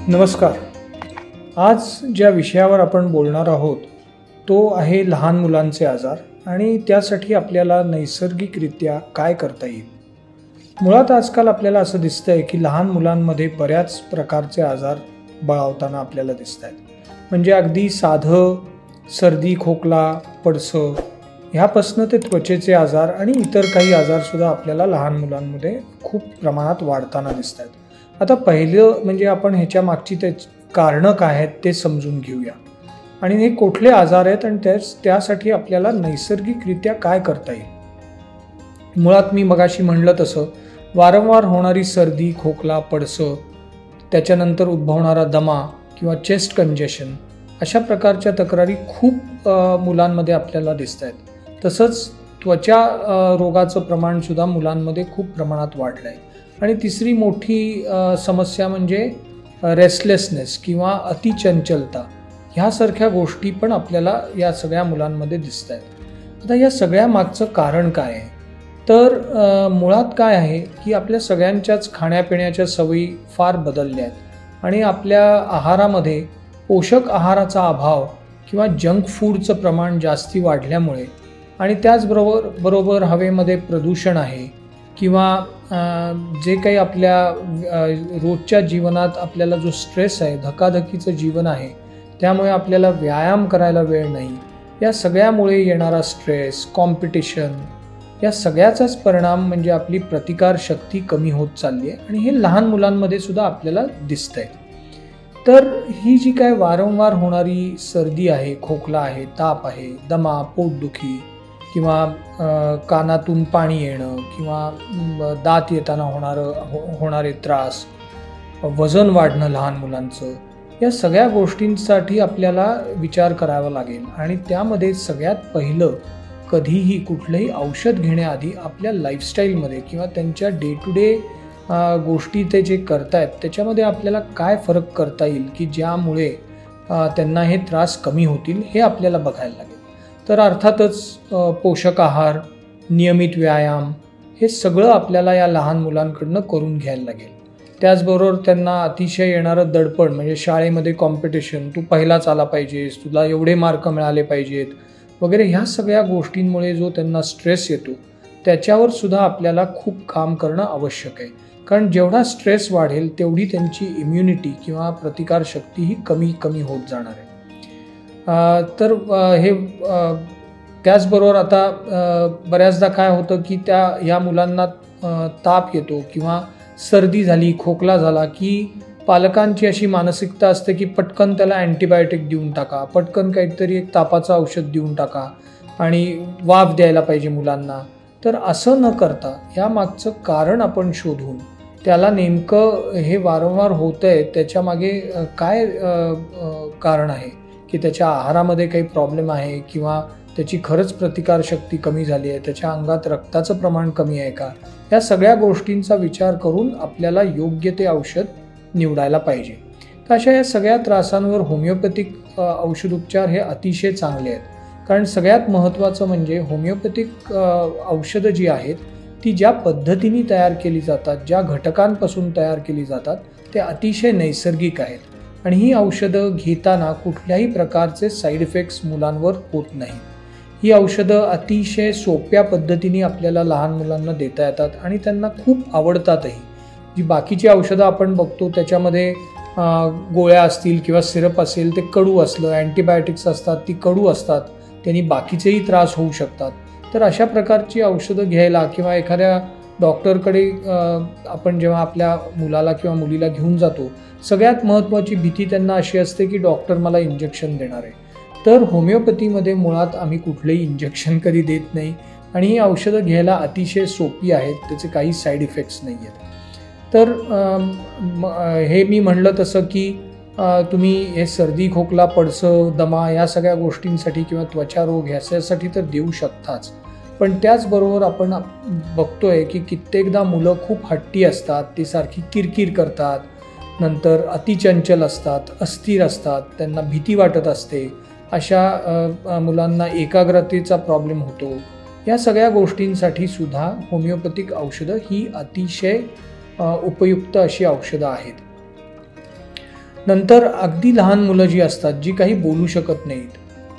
नमस्कार. आज ज्या विषयावर आपण बोलणार आहोत तो आहे लहान मुलांचे आजार आणि त्यासाठी आपल्याला नैसर्गिकरित्या काय करता येईल. मुळात आजकाल आपल्याला असं दिसतंय की लहान मुलांमध्ये बऱ्याच प्रकारचे आजार बळावताना आपल्याला दिसत आहेत. म्हणजे अगदी साधं सर्दी, खोकला, पडसं ह्यापासून ते त्वचेचे आजार आणि इतर काही आजारसुद्धा आपल्याला लहान मुलांमध्ये खूप प्रमाणात वाढताना दिसत आहेत. आता पहिलं म्हणजे आपण ह्याच्या मागची कारणं काय आहेत ते समजून घेऊया आणि हे कुठले आजार आहेत आणि त्यासाठी आपल्याला नैसर्गिकरित्या काय करता येईल. मुळात मी मगाशी म्हणलं तसं वारंवार होणारी सर्दी, खोकला, पडसं, त्याच्यानंतर उद्भवणारा दमा किंवा चेस्ट कंजेशन अशा प्रकारच्या तक्रारी खूप मुलांमध्ये आपल्याला दिसत आहेत. तसंच त्वचा रोगाचं प्रमाणसुद्धा मुलांमध्ये खूप प्रमाणात वाढलं आहे. आणि तिसरी मोठी समस्या म्हणजे रेस्टलेसनेस किंवा अतिचंचलता ह्यासारख्या गोष्टी पण आपल्याला या सगळ्या मुलांमध्ये दिसत आहेत. आता या सगळ्या मागचं कारण काय आहे तर मुळात काय आहे की आपल्या सगळ्यांच्याच खाण्यापिण्याच्या सवयी फार बदलल्या आहेत आणि आपल्या आहारामध्ये पोषक आहाराचा अभाव किंवा जंक फूडचं प्रमाण जास्ती वाढल्यामुळे आणि त्याचबरोबर हवेमध्ये प्रदूषण आहे किंवा जे काही आपल्या रोजच्या जीवनात आपल्याला जो स्ट्रेस आहे, धकाधकीचं जीवन आहे, त्यामुळे आपल्याला व्यायाम करायला वेळ नाही. या सगळ्यामुळे येणारा स्ट्रेस, कॉम्पिटिशन या सगळ्याचाच परिणाम म्हणजे आपली प्रतिकारशक्ती कमी होत चालली आहे आणि हे लहान मुलांमध्ये सुद्धा आपल्याला दिसतंय. तर ही जी काय वारंवार होणारी सर्दी आहे, खोकला आहे, ताप आहे, दमा, पोटदुखी किंवा कानातून पाणी येणं किंवा दात येताना होणारे त्रास, वजन वाढणं लहान मुलांचं, या सगळ्या गोष्टींसाठी आपल्याला विचार करावा लागेल. आणि त्यामध्ये सगळ्यात पहिलं कधीही कुठलंही औषध घेण्याआधी आपल्या लाईफस्टाईलमध्ये किंवा त्यांच्या डे टू डे गोष्टी ते जे करतायत त्याच्यामध्ये आपल्याला काय फरक करता येईल की ज्यामुळे त्यांना हे त्रास कमी होतील हे आपल्याला बघायला लागेल. तर अर्थातच पोषक आहार, नियमित व्यायाम हे सगळं आपल्याला या लहान मुलांकडनं करून घ्यायला लागेल. त्याचबरोबर त्यांना अतिशय येणारं दडपण म्हणजे शाळेमध्ये कॉम्पिटिशन, तू पहिलाच आला पाहिजेस, तुला एवढे मार्क मिळाले पाहिजेत वगैरे ह्या सगळ्या गोष्टींमुळे जो त्यांना स्ट्रेस येतो त्याच्यावर सुद्धा आपल्याला खूप काम करणं आवश्यक आहे. कारण जेवढा स्ट्रेस वाढेल तेवढी त्यांची इम्युनिटी किंवा प्रतिकारशक्ती ही कमी होत जाणार आहे. तर हे त्याचबरोबर आता बऱ्याचदा काय होतं की या मुलांना ताप येतो किंवा सर्दी झाली, खोकला झाला की पालकांची अशी मानसिकता असते की पटकन त्याला अँटीबायोटिक देऊन टाका, पटकन काहीतरी एक तापाचं औषध देऊन टाका आणि वाफ द्यायला पाहिजे मुलांना. तर असं न करता या मागचं कारण आपण शोधून त्याला नेमकं हे वारंवार होतंय त्याच्यामागे काय कारण आहे की त्याच्या आहारामध्ये काही प्रॉब्लेम आहे किंवा त्याची खरंच प्रतिकारशक्ती कमी झाली आहे, त्याच्या अंगात रक्ताचं प्रमाण कमी आहे का, या सगळ्या गोष्टींचा विचार करून आपल्याला योग्य ते औषध निवडायला पाहिजे. तर अशा या सगळ्या त्रासांवर होमिओपॅथिक औषधोपचार हे अतिशय चांगले आहेत. कारण सगळ्यात महत्त्वाचं म्हणजे होमिओपॅथिक औषधं जी आहेत ती ज्या पद्धतीने तयार केली जातात, ज्या घटकांपासून तयार केली जातात ते अतिशय नैसर्गिक आहेत आणि ही औषधं घेताना कुठल्याही प्रकारचे साईड इफेक्ट्स मुलांवर होत नाहीत. ही औषधं अतिशय सोप्या पद्धतीने आपल्याला लहान मुलांना देता येतात आणि त्यांना खूप आवडतातही. जी बाकीची औषधं आपण बघतो त्याच्यामध्ये गोळ्या असतील किंवा सिरप असेल ते कडू असलं, अँटीबायोटिक्स असतात ती कडू असतात, त्यांनी बाकीचेही त्रास होऊ शकतात. तर अशा प्रकारची औषधं घ्यायला किंवा एखाद्या डॉक्टरकडे आपण जेव्हा आपल्या मुलाला किंवा मुलीला घेऊन जातो सगळ्यात महत्त्वाची भीती त्यांना अशी असते की डॉक्टर मला इंजेक्शन देणार आहे. तर होमिओपॅथीमध्ये मुळात आम्ही कुठलंही इंजेक्शन कधी देत नाही आणि ही औषधं घ्यायला अतिशय सोपी आहेत, त्याचे काही साईड इफेक्ट्स नाही आहेत. तर हे मी म्हणलं तसं की तुम्ही हे सर्दी, खोकला, पडसं, दमा या सगळ्या गोष्टींसाठी किंवा त्वचा रोग ह्याच्यासाठी तर देऊ शकताच. पण त्याचबरोबर आपण बघतोय की कित्येकदा मुलं खूप हट्टी असतात, ती सारखी किरकिर करतात, नंतर अतिचंचल असतात, अस्थिर असतात, त्यांना भीती वाटत असते. अशा मुलांना एकाग्रतेचा प्रॉब्लेम होतो. या सगळ्या गोष्टींसाठी सुद्धा होमिओपॅथिक औषधं ही अतिशय उपयुक्त अशी औषधं आहेत. नंतर अगदी लहान मुलं जी असतात, जी काही बोलू शकत नाहीत,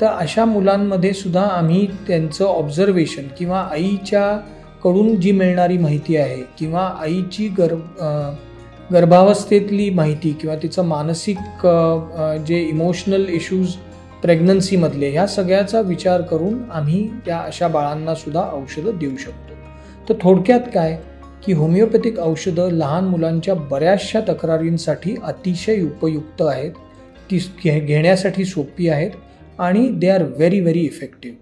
तर अशा मुलांमध्ये सुद्धा आम्ही त्यांचं ऑब्झर्वेशन किंवा आईच्याकडून जी मिळणारी माहिती आहे किंवा आईची गर्भावस्थेतली माहिती किंवा तिचं मानसिक जे इमोशनल इश्यूज प्रेग्नन्सीमधले, ह्या सगळ्याचा विचार करून आम्ही त्या अशा बाळांना सुद्धा औषधं देऊ शकतो. तर थोडक्यात काय की होमिओपॅथिक औषधं लहान मुलांच्या बऱ्याचशा तक्रारींसाठी अतिशय उपयुक्त आहेत, ती घेण्यासाठी सोपी आहेत आणि they are very very effective.